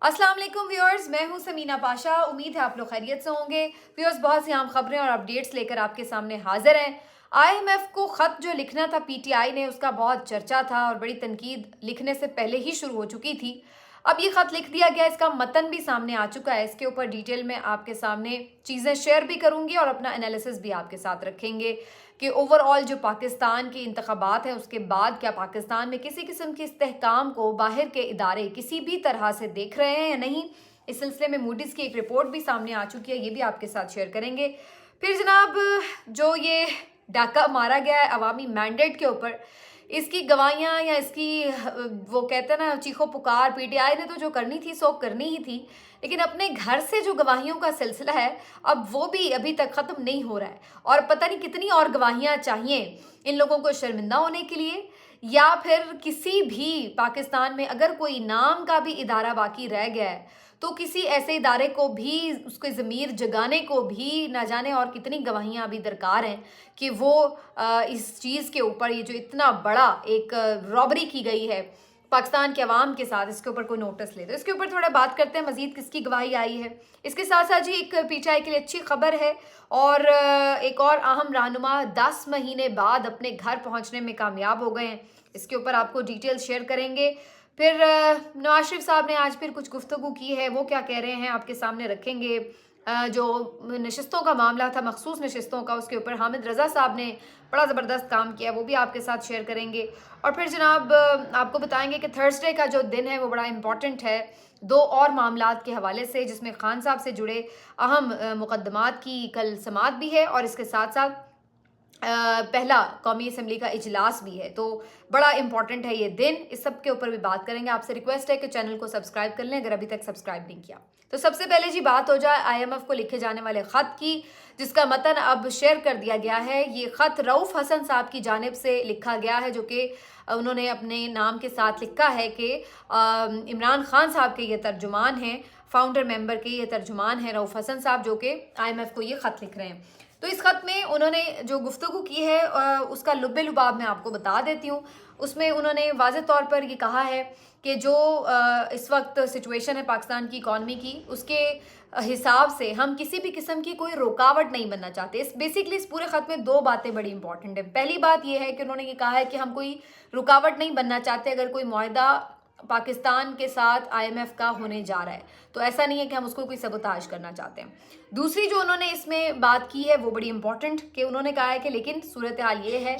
अस्सलाम वालेकुम व्यूअर्स, मैं हूं समीना पाशा। उम्मीद है आप लोग खैरियत से होंगे। व्यूअर्स, बहुत सी अहम खबरें और अपडेट्स लेकर आपके सामने हाजिर हैं। आईएमएफ को खत जो लिखना था पीटीआई ने, उसका बहुत चर्चा था और बड़ी तनकीद लिखने से पहले ही शुरू हो चुकी थी। अब ये खत लिख दिया गया, इसका मतन भी सामने आ चुका है। इसके ऊपर डिटेल में आपके सामने चीज़ें शेयर भी करूंगी और अपना एनालिसिस भी आपके साथ रखेंगे कि ओवरऑल जो पाकिस्तान के इंतखाबात हैं उसके बाद क्या पाकिस्तान में किसी किस्म के इस्तेहकाम को बाहर के इदारे किसी भी तरह से देख रहे हैं या नहीं। इस सिलसिले में मूडीज़ की एक रिपोर्ट भी सामने आ चुकी है, ये भी आपके साथ शेयर करेंगे। फिर जनाब, जो ये डाका मारा गया है अवामी मैंडेट के ऊपर, इसकी गवाहियाँ या इसकी वो कहते हैं ना चीखो पुकार, पीटीआई ने तो जो करनी थी सो करनी ही थी, लेकिन अपने घर से जो गवाहियों का सिलसिला है अब वो भी अभी तक ख़त्म नहीं हो रहा है। और पता नहीं कितनी और गवाहियाँ चाहिए इन लोगों को शर्मिंदा होने के लिए, या फिर किसी भी पाकिस्तान में अगर कोई नाम का भी इदारा बाकी रह गया है तो किसी ऐसे इदारे को भी, उसके ज़मीर जगाने को भी ना जाने और कितनी गवाहियाँ अभी दरकार हैं कि वो इस चीज़ के ऊपर, ये जो इतना बड़ा एक रॉबरी की गई है पाकिस्तान के अवाम के साथ, इसके ऊपर कोई नोटिस ले। तो इसके ऊपर थोड़ा बात करते हैं मजीद किसकी गवाही आई है। इसके साथ साथ जी एक पीटीआई के लिए अच्छी खबर है और एक और अहम रहनुमा 10 महीने बाद अपने घर पहुंचने में कामयाब हो गए हैं। इसके ऊपर आपको डिटेल शेयर करेंगे। फिर नवाज शरीफ साहब ने आज फिर कुछ गुफ्तगू की है, वो क्या कह रहे हैं आपके सामने रखेंगे। जो नशिस्तों का मामला था, मखसूस नशिस्तों का, उसके ऊपर हामिद रज़ा साहब ने बड़ा ज़बरदस्त काम किया, वो भी आपके साथ शेयर करेंगे। और फिर जनाब आपको बताएंगे कि थर्सडे का जो दिन है वो बड़ा इंपॉर्टेंट है दो और मामलात के हवाले से, जिसमें खान साहब से जुड़े अहम मुकदमात की कल समात भी है और इसके साथ साथ पहला कौमी असम्बली का इजलास भी है। तो बड़ा इंपॉर्टेंट है ये दिन, इस सब के ऊपर भी बात करेंगे। आपसे रिक्वेस्ट है कि चैनल को सब्सक्राइब कर लें अगर अभी तक सब्सक्राइब नहीं किया। तो सबसे पहले जी बात हो जाए आईएमएफ को लिखे जाने वाले ख़त की, जिसका मतन अब शेयर कर दिया गया है। ये ख़त रऊफ़ हसन साहब की जानिब से लिखा गया है, जो कि उन्होंने अपने नाम के साथ लिखा है कि इमरान खान साहब के ये तर्जुमान हैं, फाउंडर मेंबर के ये तर्जुमान हैं रऊफ़ हसन साहब, जो कि आईएमएफ को ये ख़त लिख रहे हैं। तो इस खत में उन्होंने जो गुफ्तगू की है उसका लुब्बे लुबाब मैं आपको बता देती हूँ। उसमें उन्होंने वाज़ेह तौर पर ये कहा है कि जो इस वक्त सिचुएशन है पाकिस्तान की इकॉनमी की, उसके हिसाब से हम किसी भी किस्म की कोई रुकावट नहीं बनना चाहते। बेसिकली इस पूरे ख़त में दो बातें बड़ी इंपॉर्टेंट हैं। पहली बात यह है कि उन्होंने ये कहा है कि हम कोई रुकावट नहीं बनना चाहते अगर कोई मुआहदा पाकिस्तान के साथ आईएमएफ का होने जा रहा है, तो ऐसा नहीं है कि हम उसको कोई सबोताज करना चाहते हैं। दूसरी जो उन्होंने इसमें बात की है वो बड़ी इंपॉर्टेंट, कि उन्होंने कहा है कि लेकिन सूरत हाल ये है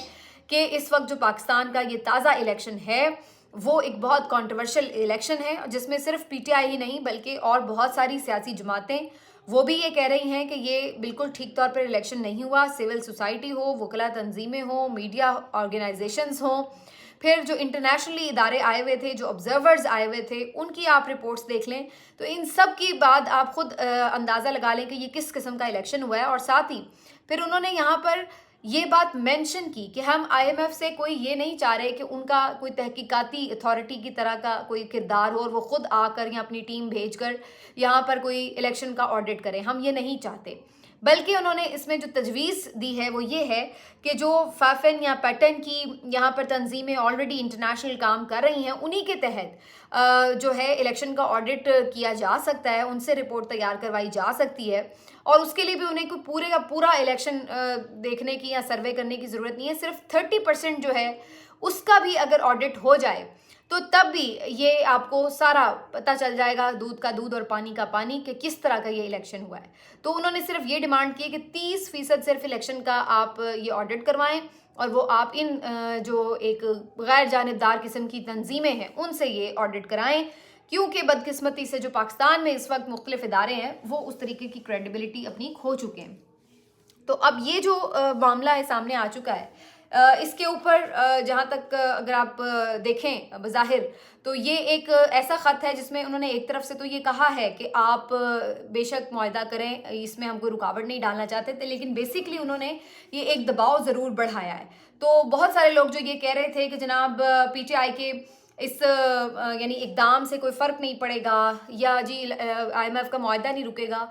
कि इस वक्त जो पाकिस्तान का ये ताज़ा इलेक्शन है वो एक बहुत कंट्रोवर्शियल इलेक्शन है, जिसमें सिर्फ पीटीआई ही नहीं बल्कि और बहुत सारी सियासी जमातें वो भी ये कह रही हैं कि ये बिल्कुल ठीक तौर पर इलेक्शन नहीं हुआ। सिविल सोसाइटी हो, वकला तंजीमें हो, मीडिया ऑर्गेनाइजेशंस हों, फिर जो इंटरनेशनली इदारे आए हुए थे, जो ऑब्जर्वर्स आए हुए थे, उनकी आप रिपोर्ट्स देख लें तो इन सब की बाद आप खुद अंदाज़ा लगा लें कि ये किस किस्म का इलेक्शन हुआ है। और साथ ही फिर उन्होंने यहाँ पर ये बात मेंशन की कि हम आईएमएफ से कोई ये नहीं चाह रहे कि उनका कोई तहकीकाती अथॉरिटी की तरह का कोई किरदार हो और वो खुद आकर या अपनी टीम भेजकर यहाँ पर कोई इलेक्शन का ऑडिट करें, हम ये नहीं चाहते। बल्कि उन्होंने इसमें जो तजवीज़ दी है वो ये है कि जो फाफिन या पैटर्न की यहाँ पर तंजीमें ऑलरेडी इंटरनेशनल काम कर रही हैं, उन्हीं के तहत जो है इलेक्शन का ऑडिट किया जा सकता है, उनसे रिपोर्ट तैयार करवाई जा सकती है। और उसके लिए भी उन्हें कोई पूरे का पूरा इलेक्शन देखने की या सर्वे करने की ज़रूरत नहीं है। सिर्फ 30% जो है उसका भी अगर ऑडिट हो जाए तो तब भी ये आपको सारा पता चल जाएगा, दूध का दूध और पानी का पानी, कि किस तरह का ये इलेक्शन हुआ है। तो उन्होंने सिर्फ ये डिमांड की कि 30% सिर्फ इलेक्शन का आप ये ऑडिट करवाएं और वो आप इन जो एक गैर जानिबदार किस्म की तंजीमें हैं उनसे ये ऑडिट कराएं, क्योंकि बदकिस्मती से जो पाकिस्तान में इस वक्त मुख्तलिफ इदारे हैं वो उस तरीके की क्रेडिबिलिटी अपनी खो चुके हैं। तो अब ये जो मामला है सामने आ चुका है, इसके ऊपर जहाँ तक अगर आप देखें बज़ाहिर तो ये एक ऐसा ख़त है जिसमें उन्होंने एक तरफ से तो ये कहा है कि आप बेशक मुआहदा करें, इसमें हम कोई रुकावट नहीं डालना चाहते थे, लेकिन बेसिकली उन्होंने ये एक दबाव ज़रूर बढ़ाया है। तो बहुत सारे लोग जो ये कह रहे थे कि जनाब पीटीआई के इस यानी इक़दाम से कोई फ़र्क नहीं पड़ेगा या जी आईएमएफ का मुआहदा नहीं रुकेगा,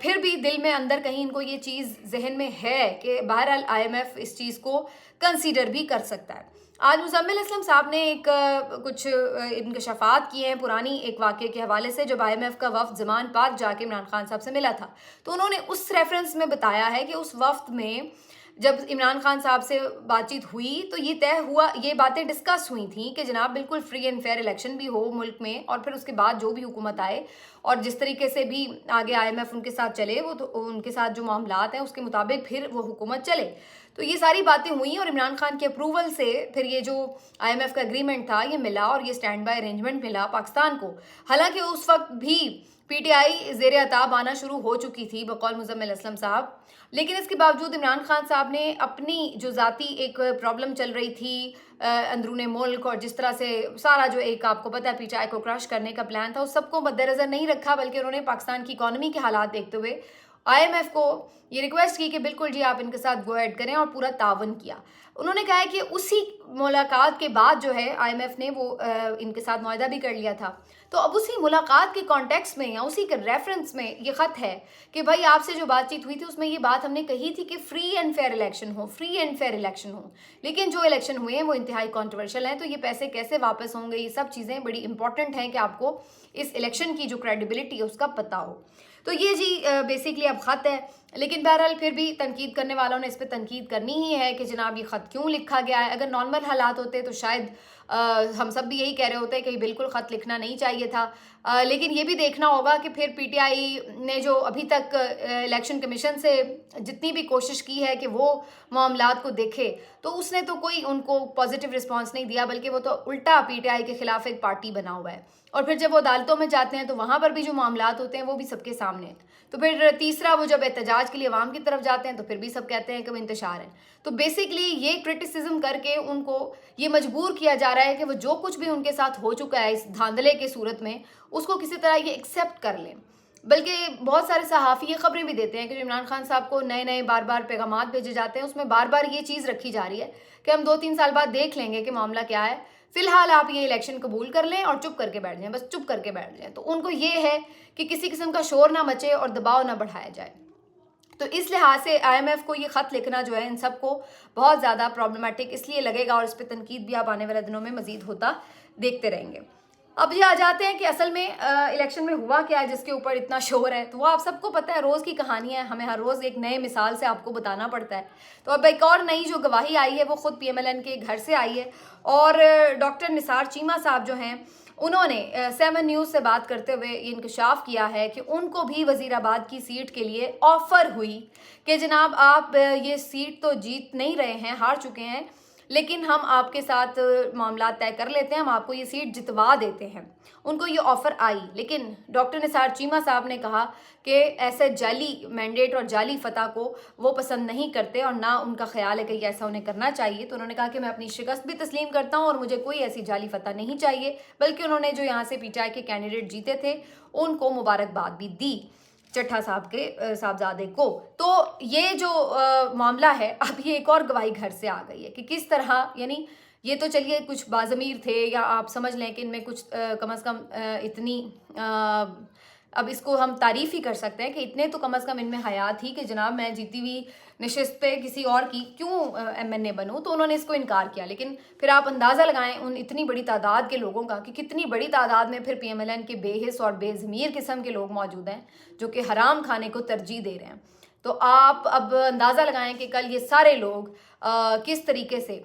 फिर भी दिल में अंदर कहीं इनको ये चीज़ जहन में है कि बहरहाल आईएमएफ इस चीज़ को कंसीडर भी कर सकता है। आज मुज़म्मिल असलम साहब ने एक कुछ इंकशाफात किए हैं पुरानी एक वाक़े के हवाले से, जब IMF का वफ़द ज़मान पार्क जाके इमरान खान साहब से मिला था। तो उन्होंने उस रेफरेंस में बताया है कि उस वफ़द में जब इमरान खान साहब से बातचीत हुई तो ये तय हुआ, ये बातें डिस्कस हुई थी कि जनाब बिल्कुल फ्री एंड फेयर इलेक्शन भी हो मुल्क में, और फिर उसके बाद जो भी हुकूमत आए और जिस तरीके से भी आगे IMF उनके साथ चले, वो तो उनके साथ जो मामलात हैं उसके मुताबिक फिर वो हुकूमत चले। तो ये सारी बातें हुई और इमरान खान के अप्रूवल से फिर ये जो IMF का एग्रीमेंट था ये मिला और ये स्टैंड बाय अरेंजमेंट मिला पाकिस्तान को। हालांकि उस वक्त भी PTI ज़ेर अताब आना शुरू हो चुकी थी बकौल मुज़म्मिल असलम साहब, लेकिन इसके बावजूद इमरान खान साहब ने अपनी जो ज़ाती एक प्रॉब्लम चल रही थी अंदरूने मुल्क, और जिस तरह से सारा जो एक आपको पता है PTI को क्रश करने का प्लान था, उस सबको मद्देनज़र नहीं रखा, बल्कि उन्होंने पाकिस्तान की इकॉनमी के हालात देखते हुए IMF को ये रिक्वेस्ट की कि बिल्कुल जी आप इनके साथ गो एड करें, और पूरा तावन किया। उन्होंने कहा है कि उसी मुलाकात के बाद जो है IMF ने वो इनके साथ मुआहदा भी कर लिया था। तो अब उसी मुलाकात के कॉन्टेक्स्ट में या उसी के रेफरेंस में ये ख़त है कि भाई आपसे जो बातचीत हुई थी उसमें ये बात हमने कही थी कि फ्री एंड फेयर इलेक्शन हो, फ्री एंड फेयर इलेक्शन हो, लेकिन जो इलेक्शन हुए हैं वो इंतहाई कॉन्ट्रोवर्शियल हैं, तो ये पैसे कैसे वापस होंगे, ये सब चीज़ें बड़ी इंपॉर्टेंट हैं कि आपको इस इलेक्शन की जो क्रेडिबिलिटी है उसका पता हो। तो ये जी बेसिकली अब ख़त है, लेकिन बहरहाल फिर भी तनकीद करने वालों ने इस पर तनकीद करनी ही है कि जनाब ये ख़त क्यों लिखा गया है। अगर नॉर्मल हालात होते तो शायद हम सब भी यही कह रहे होते कि बिल्कुल ख़त लिखना नहीं चाहिए था, लेकिन ये भी देखना होगा कि फिर PTI ने जो अभी तक इलेक्शन कमीशन से जितनी भी कोशिश की है कि वो मामलात को देखे, तो उसने तो कोई उनको पॉजिटिव रिस्पॉन्स नहीं दिया, बल्कि वो तो उल्टा PTI के ख़िलाफ़ एक पार्टी बना हुआ है। और फिर जब वो अदालतों में जाते हैं तो वहाँ पर भी जो मामलात होते हैं वो भी सबके सामने हैं। तो फिर तीसरा वो जब एहतजाज के लिए अवाम की तरफ जाते हैं तो फिर भी सब कहते हैं कि वो इंतशार है। तो बेसिकली ये क्रिटिसिज्म करके उनको ये मजबूर किया जा रहा है कि वो जो कुछ भी उनके साथ हो चुका है इस धांधले के सूरत में, उसको किसी तरह ये एक्सेप्ट कर लें। बल्कि बहुत सारे सहाफ़ी ये खबरें भी देते हैं कि जो इमरान खान साहब को नए नए बार बार पैगामात भेजे जाते हैं उसमें बार बार ये चीज़ रखी जा रही है कि हम 2-3 साल बाद देख लेंगे कि मामला क्या है, फिलहाल आप ये इलेक्शन कबूल कर लें और चुप करके बैठ जाएं, बस चुप करके बैठ जाएं। तो उनको ये है कि किसी किस्म का शोर ना मचे और दबाव ना बढ़ाया जाए। तो इस लिहाज से IMF को ये ख़त लिखना जो है इन सबको बहुत ज़्यादा प्रॉब्लमेटिक इसलिए लगेगा, और इस पर तनकीद भी आप आने वाले दिनों में मज़ीद होता देखते रहेंगे। अब ये आ जाते हैं कि असल में इलेक्शन में हुआ क्या है जिसके ऊपर इतना शोर है। तो वो आप सबको पता है, रोज़ की कहानी है, हमें हर रोज़ एक नए मिसाल से आपको बताना पड़ता है। तो अब एक और नई जो गवाही आई है वो ख़ुद PMLN के घर से आई है, और डॉक्टर निसार चीमा साहब जो हैं उन्होंने 7 न्यूज़ से बात करते हुए इंकशाफ किया है कि उनको भी वज़ीराबाद की सीट के लिए ऑफ़र हुई कि जनाब आप ये सीट तो जीत नहीं रहे हैं, हार चुके हैं, लेकिन हम आपके साथ मामला तय कर लेते हैं, हम आपको ये सीट जितवा देते हैं। उनको ये ऑफ़र आई, लेकिन डॉक्टर निसार चीमा साहब ने कहा कि ऐसे जाली मैंडेट और जाली फतह को वो पसंद नहीं करते और ना उनका ख्याल है कि ऐसा उन्हें करना चाहिए। तो उन्होंने कहा कि मैं अपनी शिकस्त भी तस्लीम करता हूँ और मुझे कोई ऐसी जाली फतह नहीं चाहिए, बल्कि उन्होंने जो यहाँ से PTI के कैंडिडेट जीते थे उनको मुबारकबाद भी दी, चट्ठा साहब के साहबजादे को। तो ये जो मामला है, अब ये एक और गवाही घर से आ गई है कि किस तरह, यानी ये तो चलिए कुछ बाज़मीर थे, या आप समझ लें कि इनमें कुछ कम अज़ कम इतनी अब इसको हम तारीफ़ ही कर सकते हैं कि इतने तो कम अज़ कम इनमें हया थी कि जनाब मैं जीती हुई नशिस्त पे किसी और की क्यों MNA बनूं। तो उन्होंने इसको इनकार किया, लेकिन फिर आप अंदाज़ा लगाएं उन इतनी बड़ी तादाद के लोगों का कि कितनी बड़ी तादाद में फिर PMLN के बेहिस और बेज़मीर किस्म के लोग मौजूद हैं जो कि हराम खाने को तरजीह दे रहे हैं। तो आप अब अंदाज़ा लगाएं कि कल ये सारे लोग किस तरीके से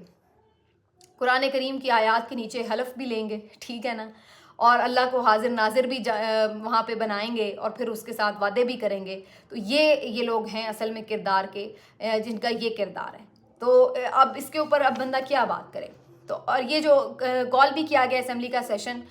कुरान करीम की आयत के नीचे हलफ भी लेंगे, ठीक है ना, और अल्लाह को हाजिर नाजिर भी वहाँ पे बनाएंगे और फिर उसके साथ वादे भी करेंगे। तो ये लोग हैं असल में किरदार के, जिनका ये किरदार है। तो अब इसके ऊपर अब बंदा क्या बात करे। तो और ये जो कॉल भी किया गया असम्बली का सेशन,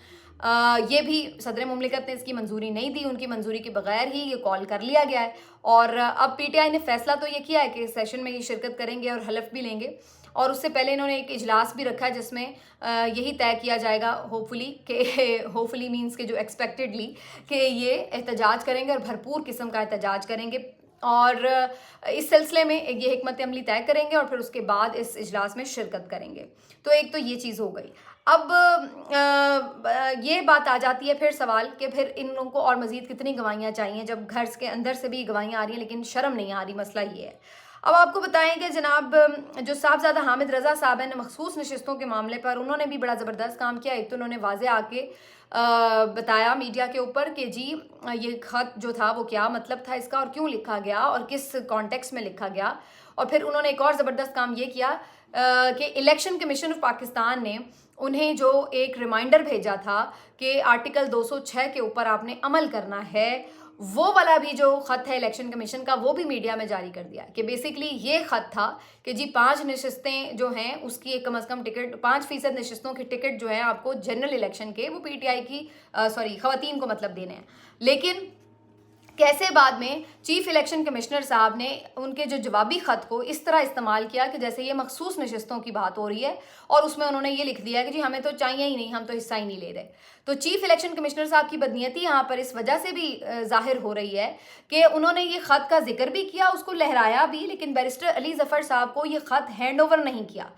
ये भी सदर मुमलिकत ने इसकी मंजूरी नहीं दी, उनकी मंजूरी के बगैर ही ये कॉल कर लिया गया है। और अब PTI ने फैसला तो ये किया है कि सेशन में ये शिरकत करेंगे और हलफ भी लेंगे, और उससे पहले इन्होंने एक इजलास भी रखा है जिसमें यही तय किया जाएगा होपफुली कि होपफुली मीन्स के जो एक्सपेक्टेडली कि ये एहतजाज करेंगे और भरपूर किस्म का एहतजाज करेंगे, और इस सिलसिले में ये हिकमत अमली तय करेंगे और फिर उसके बाद इस इजलास में शिरकत करेंगे। तो एक तो ये चीज़ हो गई। अब ये बात आ जाती है फिर सवाल कि फिर इन लोगों को और मज़ीद कितनी गवाहियाँ चाहिए, जब घर के अंदर से भी गवाहियाँ आ रही हैं लेकिन शर्म नहीं आ रही। मसला ये है, अब आपको बताएं कि जनाब जो साहबजादा हामिद रज़ा साहब हैं मखसूस नशिस्तों के मामले पर उन्होंने भी बड़ा ज़बरदस्त काम किया। एक तो उन्होंने वाज़े आके बताया मीडिया के ऊपर कि जी ये ख़त जो था वो क्या मतलब था इसका और क्यों लिखा गया और किस कॉन्टेक्स्ट में लिखा गया। और फिर उन्होंने एक और ज़बरदस्त काम ये किया कि इलेक्शन कमीशन ऑफ पाकिस्तान ने उन्हें जो एक रिमाइंडर भेजा था कि आर्टिकल 206 के ऊपर आपने अमल करना है, वो वाला भी जो ख़त है इलेक्शन कमीशन का वो भी मीडिया में जारी कर दिया कि बेसिकली ये ख़त था कि जी 5 नशिस्तें जो हैं उसकी एक कम अज़ कम टिकट 5% नशिस्तों की टिकट जो है आपको जनरल इलेक्शन के वो पीटीआई की ख़वातीन को मतलब देने हैं। लेकिन कैसे बाद में चीफ इलेक्शन कमिश्नर साहब ने उनके जो जवाबी ख़त को इस तरह इस्तेमाल किया कि जैसे ये मखसूस नशिस्तों की बात हो रही है और उसमें उन्होंने ये लिख दिया कि जी हमें तो चाहिए ही नहीं, हम तो हिस्सा ही नहीं ले रहे। तो चीफ इलेक्शन कमिश्नर साहब की बदनीयती यहाँ पर इस वजह से भी जाहिर हो रही है कि उन्होंने ये ख़त का जिक्र भी किया, उसको लहराया भी, लेकिन बैरिस्टर अली ज़फ़र साहब को ये ख़त हैंड ओवर नहीं किया।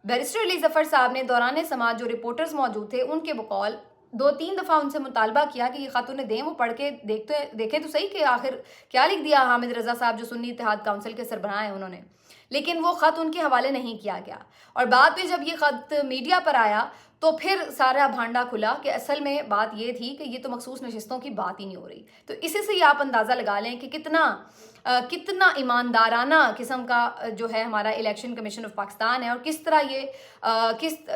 बैरिस्टर अली ज़फ़र साहब ने दौरान समाज जो रिपोर्टर्स मौजूद थे उनके बकौल 2-3 दफ़ा उनसे मुतालबा किया कि ये ख़त उन्हें दें, वो पढ़ के देखें तो सही कि आखिर क्या लिख दिया हामिद रज़ा साहब जो सुन्नी इत्तेहाद काउंसिल के सरबराह हैं उन्होंने। लेकिन वो ख़त उनके हवाले नहीं किया गया और बाद में जब ये ख़त मीडिया पर आया तो फिर सारा भांडा खुला कि असल में बात ये थी कि ये तो मखसूस नशिस्तों की बात ही नहीं हो रही। तो इसी से ही आप अंदाज़ा लगा लें कि कितना ईमानदाराना किस्म का जो है हमारा इलेक्शन कमीशन ऑफ पाकिस्तान है और किस तरह ये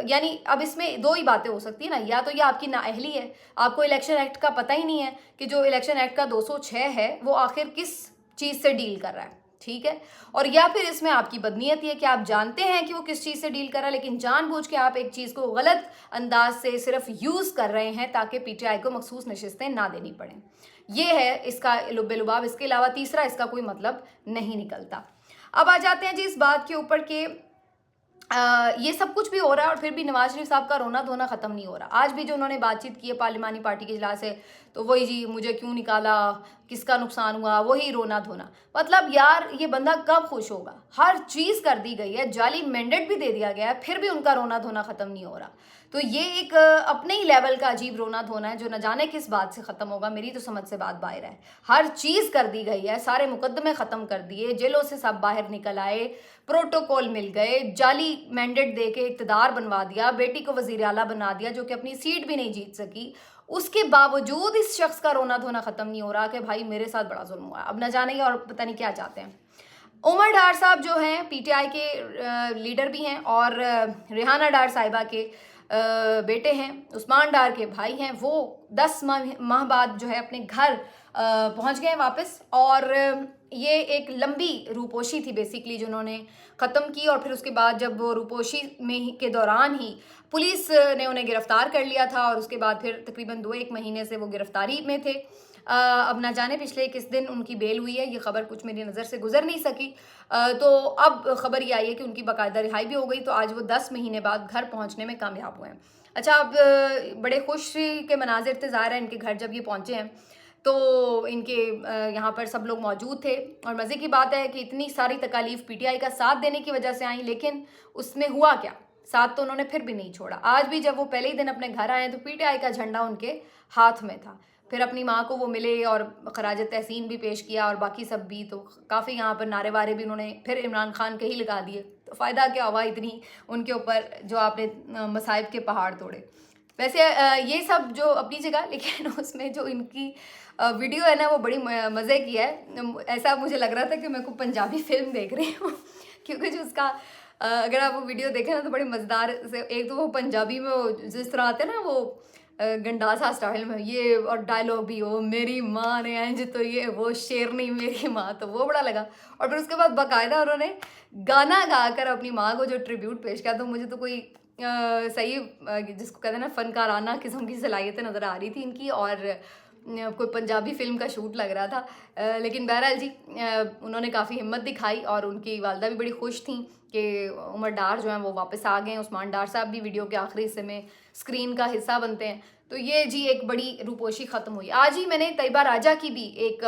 यानी अब इसमें दो ही बातें हो सकती है ना, या तो ये आपकी नाअहली है, आपको इलेक्शन एक्ट का पता ही नहीं है कि जो इलेक्शन एक्ट का 206 है वो आखिर किस चीज़ से डील कर रहा है, ठीक है, और या फिर इसमें आपकी बदनीयत है कि आप जानते हैं कि वो किस चीज़ से डील कर रहा है लेकिन जानबूझ के आप एक चीज़ को गलत अंदाज से सिर्फ यूज़ कर रहे हैं ताकि पीटीआई को मखसूस नशिस्तें ना देनी पड़ें। ये है इसका लुब्बे-लुबाब। इसके अलावा तीसरा इसका कोई मतलब नहीं निकलता। अब आ जाते हैं जी इस बात के ऊपर कि ये सब कुछ भी हो रहा है और फिर भी नवाज शरीफ साहब का रोना धोना ख़त्म नहीं हो रहा। आज भी जो उन्होंने बातचीत की है पार्लिमानी पार्टी के इजलास से, तो वही जी मुझे क्यों निकाला, किसका नुकसान हुआ, वही रोना धोना। मतलब यार ये बंदा कब खुश होगा? हर चीज़ कर दी गई है, जाली मैंडेट भी दे दिया गया है, फिर भी उनका रोना धोना ख़त्म नहीं हो रहा। तो ये एक अपने ही लेवल का अजीब रोना धोना है जो न जाने किस बात से ख़त्म होगा। मेरी तो समझ से बात बाहर है। हर चीज़ कर दी गई है, सारे मुकदमे ख़त्म कर दिए, जेलों से सब बाहर निकल आए, प्रोटोकॉल मिल गए, जाली मैंडेट दे के इक़्तिदार बनवा दिया, बेटी को वज़ीर आला बना दिया जो कि अपनी सीट भी नहीं जीत सकी। उसके बावजूद इस शख्स का रोना धोना ख़त्म नहीं हो रहा कि भाई मेरे साथ बड़ा जुल्म हुआ। अब न जाने और पता नहीं क्या चाहते हैं। उमर डार साहब जो हैं पीटीआई के लीडर भी हैं और रेहाना डार साहिबा के बेटे हैं, उस्मान डार के भाई हैं, वो 10 माह बाद जो है अपने घर पहुंच गए वापस। और ये एक लंबी रूपोशी थी बेसिकली जो उन्होंने ख़त्म की और फिर उसके बाद जब वो रूपोशी में के दौरान ही पुलिस ने उन्हें गिरफ़्तार कर लिया था और उसके बाद फिर तकरीबन 2-1 महीने से वो गिरफ़्तारी में थे। अब ना जाने पिछले किस दिन उनकी बेल हुई है, ये ख़बर कुछ मेरी नज़र से गुजर नहीं सकी। तो अब ख़बर ये आई है कि उनकी बाकायदा रिहाई भी हो गई, तो आज वो 10 महीने बाद घर पहुंचने में कामयाब हुए हैं। अच्छा, अब बड़े खुशी के मनाजिर थे, ज़ाहिर है इनके घर जब ये पहुंचे हैं तो इनके यहाँ पर सब लोग मौजूद थे और मज़े की बात है कि इतनी सारी तकालीफ पीटीआई का साथ देने की वजह से आई, लेकिन उसमें हुआ क्या, साथ तो उन्होंने फिर भी नहीं छोड़ा। आज भी जब वो पहले ही दिन अपने घर आए तो पीटीआई का झंडा उनके हाथ में था। फिर अपनी माँ को वो मिले और खराज तहसीन भी पेश किया और बाकी सब भी, तो काफ़ी यहाँ पर नारे वारे भी उन्होंने फिर इमरान खान के ही लगा दिए। तो फ़ायदा क्या हुआ इतनी उनके ऊपर जो आपने मसाइब के पहाड़ तोड़े। वैसे ये सब जो अपनी जगह, लेकिन उसमें जो इनकी वीडियो है ना वो बड़ी मज़े की है। ऐसा मुझे लग रहा था कि मैं को पंजाबी फिल्म देख रही हूँ क्योंकि जो उसका अगर आप वो वीडियो देखें ना तो बड़ी मज़ेदार से, एक तो वो पंजाबी में वो जिस तरह आते हैं ना वो गंडासा स्टाइल में ये, और डायलॉग भी हो मेरी माँ ने इंज तो ये वो शेरनी मेरी माँ, तो वो बड़ा लगा। और फिर उसके बाद बाकायदा उन्होंने गाना गाकर अपनी माँ को जो ट्रिब्यूट पेश किया, तो मुझे तो कोई सही जिसको कहते हैं ना फनकाराना किस्म की सलाहियतें नज़र आ रही थी इनकी और कोई पंजाबी फिल्म का शूट लग रहा था। लेकिन बहरहाल जी उन्होंने काफ़ी हिम्मत दिखाई और उनकी वालदा भी बड़ी खुश थी कि उमर डार जो हैं वो वापस आ गए। उस्मान डार साहब भी वीडियो के आखिरी हिस्से में स्क्रीन का हिस्सा बनते हैं। तो ये जी एक बड़ी रूपोशी ख़त्म हुई। आज ही मैंने तैयबा राजा की भी एक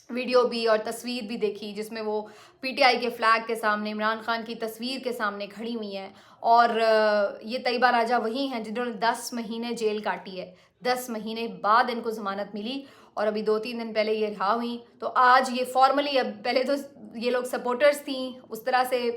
वीडियो भी और तस्वीर भी देखी जिसमें वो पीटीआई के फ्लैग के सामने इमरान खान की तस्वीर के सामने खड़ी हुई हैं। और ये तैयबा राजा वही हैं जिन्होंने 10 महीने जेल काटी है। 10 महीने बाद इनको ज़मानत मिली और अभी 2-3 दिन पहले ये रिहा हुई। तो आज ये फॉर्मली, अब पहले तो ये लोग सपोर्टर्स थी, उस तरह से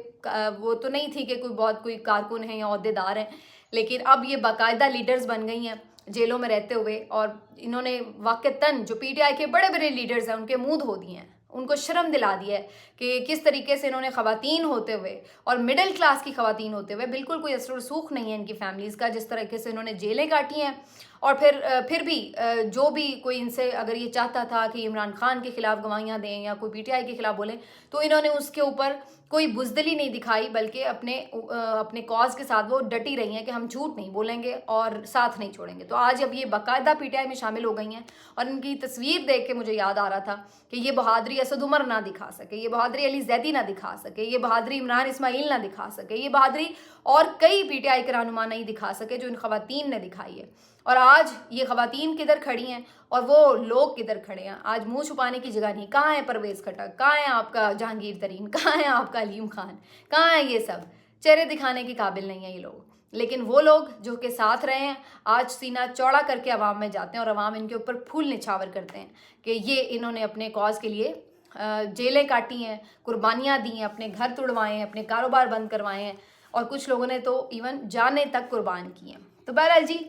वो तो नहीं थी कि कोई कारकुन है या ओहदेदार हैं, लेकिन अब ये बाकायदा लीडर्स बन गई हैं जेलों में रहते हुए। और इन्होंने वाक़तन जो पीटीआई के बड़े बड़े लीडर्स हैं उनके मुंह धो दिए हैं, उनको शर्म दिला दी है कि किस तरीके से इन्होंने ख़वातीन होते हुए और मिडिल क्लास की ख़वातीन होते हुए, बिल्कुल कोई असर रसूख नहीं है इनकी फैमिलीज़ का, जिस तरीके से इन्होंने जेलें काटी हैं। और फिर भी जो भी कोई इनसे अगर ये चाहता था कि इमरान खान के खिलाफ गवाहियाँ दें या कोई पीटीआई के खिलाफ बोलें, तो इन्होंने उसके ऊपर कोई बुज़दिली नहीं दिखाई, बल्कि अपने कॉज के साथ वो डटी रही हैं कि हम झूठ नहीं बोलेंगे और साथ नहीं छोड़ेंगे। तो आज अब ये बाकायदा पीटीआई में शामिल हो गई हैं और इनकी तस्वीर देख के मुझे याद आ रहा था कि ये बहादरी असद उमर ना दिखा सके, ये बहादरी अली जैदी ना दिखा सके, ये बहादरी इमरान इस्माइल ना दिखा सके, ये बहादरी और कई पीटीआई के रहनुमा नहीं दिखा सके जो इन ख़वातीन ने दिखाई है। और आज ये ख़वातीन किधर खड़ी हैं और वो लोग किधर खड़े हैं, आज मुंह छुपाने की जगह नहीं। कहाँ है परवेज़ खटक, कहाँ है आपका जहांगीर तरीन, कहाँ है आपका अलीम खान, कहाँ है ये सब? चेहरे दिखाने के काबिल नहीं है ये लोग। लेकिन वो लोग जो के साथ रहे हैं आज सीना चौड़ा करके अवाम में जाते हैं और अवाम इनके ऊपर फूल निछावर करते हैं कि ये इन्होंने अपने कॉज के लिए जेलें काटी हैं, कुर्बानियाँ दी हैं, अपने घर तुड़वाए हैं, अपने कारोबार बंद करवाए हैं और कुछ लोगों ने तो इवन जाने तक कुर्बान की हैं। तो बहरहाल जी,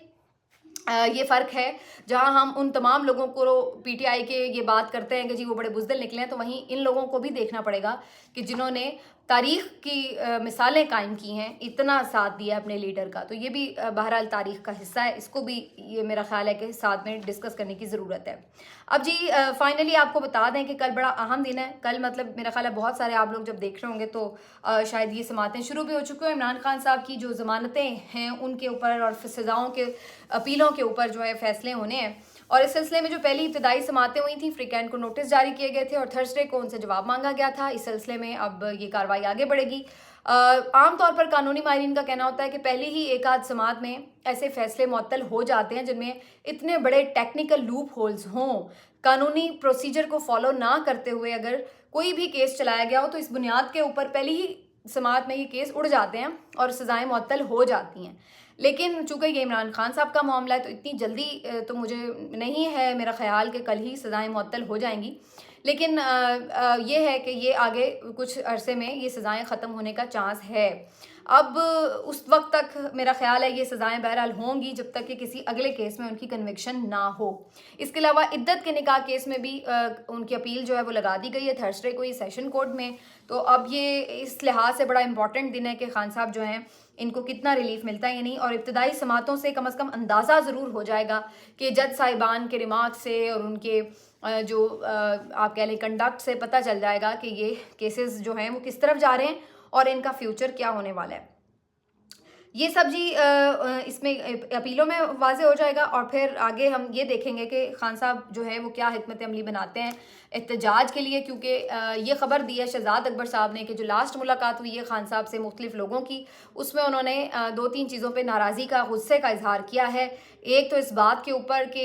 ये फ़र्क है। जहां हम उन तमाम लोगों को पीटीआई के ये बात करते हैं कि जी वो बड़े बुज़दिल निकले हैं, तो वहीं इन लोगों को भी देखना पड़ेगा कि जिन्होंने तारीख़ की मिसालें कायम की हैं, इतना साथ दिया अपने लीडर का। तो ये भी बहरहाल तारीख़ का हिस्सा है, इसको भी ये मेरा ख्याल है कि साथ में डिस्कस करने की ज़रूरत है। अब जी फाइनली आपको बता दें कि कल बड़ा अहम दिन है। कल मतलब मेरा ख्याल है बहुत सारे आप लोग जब देख रहे होंगे तो शायद ये समातें शुरू भी हो चुकी हैं। इमरान खान साहब की जो ज़मानतें हैं उनके ऊपर और सज़ाओं के अपीलों के ऊपर जो है फ़ैसले होने हैं। और इस सिलसिले में जो पहली इब्तदाई समातें हुई थी, फ्रीकैंट को नोटिस जारी किए गए थे और थर्सडे को उनसे जवाब मांगा गया था। इस सिलसिले में अब ये कार्रवाई आगे बढ़ेगी। आमतौर पर कानूनी माहिरीन का कहना होता है कि पहले ही एक आध समात में ऐसे फैसले मुअत्तल हो जाते हैं जिनमें इतने बड़े टेक्निकल लूप होल्स हों, कानूनी प्रोसीजर को फॉलो ना करते हुए अगर कोई भी केस चलाया गया हो, तो इस बुनियाद के ऊपर पहली ही समात में ये केस उड़ जाते हैं और सज़ाएं मुअत्तल हो जाती हैं। लेकिन चूंकि ये इमरान खान साहब का मामला है तो इतनी जल्दी तो मुझे नहीं है मेरा ख्याल कि कल ही सज़ाएं मुअत्तल हो जाएंगी। लेकिन ये है कि ये आगे कुछ अरसे में ये सज़ाएं ख़त्म होने का चांस है। अब उस वक्त तक मेरा ख्याल है ये सज़ाएं बहरहाल होंगी जब तक कि किसी अगले केस में उनकी कन्विक्शन ना हो। इसके अलावा इद्दत के निकाह केस में भी उनकी अपील जो है वो लगा दी गई है थर्सडे को, ये सेशन कोर्ट में। तो अब ये इस लिहाज से बड़ा इंपॉर्टेंट दिन है कि खान साहब जो हैं इनको कितना रिलीफ मिलता है या नहीं। और इब्तदाई समातों से कम अंदाज़ा ज़रूर हो जाएगा कि जज साहिबान के रिमार्क से और उनके जो आप कह लें कंडक्ट से पता चल जाएगा कि ये केसेस जो हैं वो किस तरफ जा रहे हैं और इनका फ्यूचर क्या होने वाला है। ये सब जी इसमें अपीलों में वाज़े हो जाएगा और फिर आगे हम ये देखेंगे कि खान साहब जो है वो क्या हिकमत अमली बनाते हैं एहतजाज के लिए। क्योंकि ये ख़बर दी है शहजाद अकबर साहब ने कि जो लास्ट मुलाकात हुई है खान साहब से मुख्तलिफ लोगों की, उसमें उन्होंने 2-3 चीज़ों पे नाराज़गी का, गुस्से का इजहार किया है। एक तो इस बात के ऊपर कि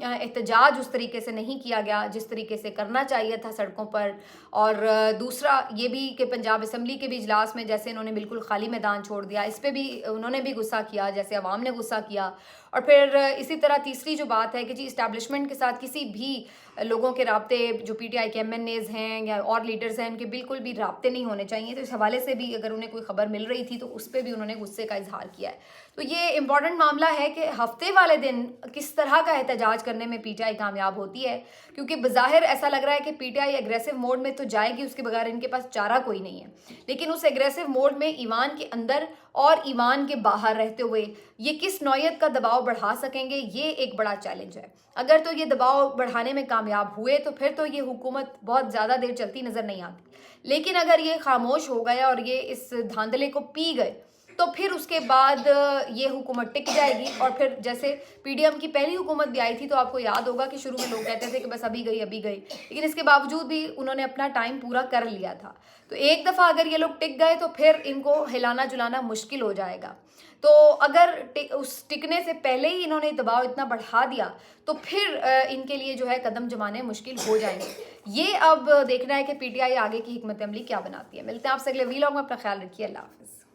एहतजाज उस तरीके से नहीं किया गया जिस तरीके से करना चाहिए था सड़कों पर, और दूसरा ये भी कि पंजाब असम्बली के भी इजलास में जैसे इन्होंने बिल्कुल खाली मैदान छोड़ दिया, इस पर भी उन्होंने भी गुस्सा किया जैसे अवाम ने गुस्सा किया। और फिर इसी तरह तीसरी जो बात है कि जी इस्टेब्लिशमेंट के साथ किसी भी लोगों के राब्ते, जो पीटीआई के एमएनएज हैं या और लीडर्स हैं, उनके बिल्कुल भी राब्ते नहीं होने चाहिए। तो इस हवाले से भी अगर उन्हें कोई खबर मिल रही थी तो उस पर भी उन्होंने गुस्से का इजहार किया है। तो ये इंपॉर्टेंट मामला है कि हफ्ते वाले दिन किस तरह का एहतजाज करने में पीटीआई कामयाब होती है। क्योंकि बज़ाहिर ऐसा लग रहा है कि पीटीआई एग्रेसिव मोड में तो जाएगी, उसके बगैर इनके पास चारा कोई नहीं है। लेकिन उस एग्रेसिव मोड में ईवान के अंदर और ईवान के बाहर रहते हुए ये किस नौयत का दबाव बढ़ा सकेंगे, ये एक बड़ा चैलेंज है। अगर तो ये दबाव बढ़ाने में कामयाब हुए तो फिर तो ये हुकूमत बहुत ज़्यादा देर चलती नज़र नहीं आती। लेकिन अगर ये खामोश हो गए और ये इस धांधले को पी गए तो फिर उसके बाद ये हुकूमत टिक जाएगी। और फिर जैसे पीडीएम की पहली हुकूमत भी आई थी तो आपको याद होगा कि शुरू में लोग कहते थे कि बस अभी गई, लेकिन इसके बावजूद भी उन्होंने अपना टाइम पूरा कर लिया था। तो एक दफ़ा अगर ये लोग टिक गए तो फिर इनको हिलाना जुलाना मुश्किल हो जाएगा। तो अगर उस टिकने से पहले ही इन्होंने दबाव इतना बढ़ा दिया तो फिर इनके लिए जो है कदम जमाने मुश्किल हो जाएंगे। ये अब देखना है कि पीटीआई आगे की हिकमत अमली क्या बनाती है। मिलते हैं आपसे अगले वीलॉग में, अपना ख्याल रखिए, अल्लाह हाफ़िज़।